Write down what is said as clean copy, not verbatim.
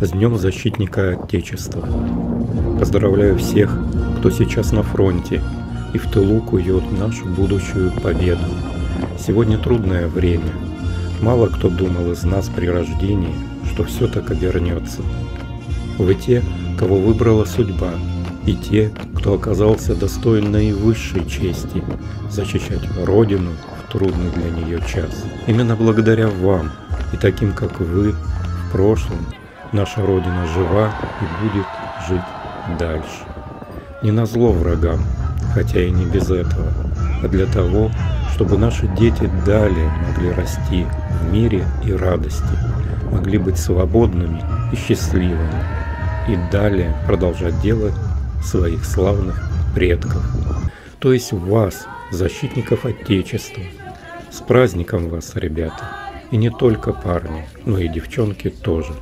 С Днем Защитника Отечества! Поздравляю всех, кто сейчас на фронте и в тылу кует нашу будущую победу. Сегодня трудное время. Мало кто думал из нас при рождении, что все так обернется. Вы те, кого выбрала судьба, и те, кто оказался достоин наивысшей чести защищать Родину в трудный для нее час. Именно благодаря вам и таким, как вы, в прошлом наша Родина жива и будет жить дальше. Не назло врагам, хотя и не без этого, а для того, чтобы наши дети далее могли расти в мире и радости, могли быть свободными и счастливыми, и далее продолжать делать своих славных предков, то есть вас, защитников Отечества. С праздником вас, ребята! И не только парни, но и девчонки тоже.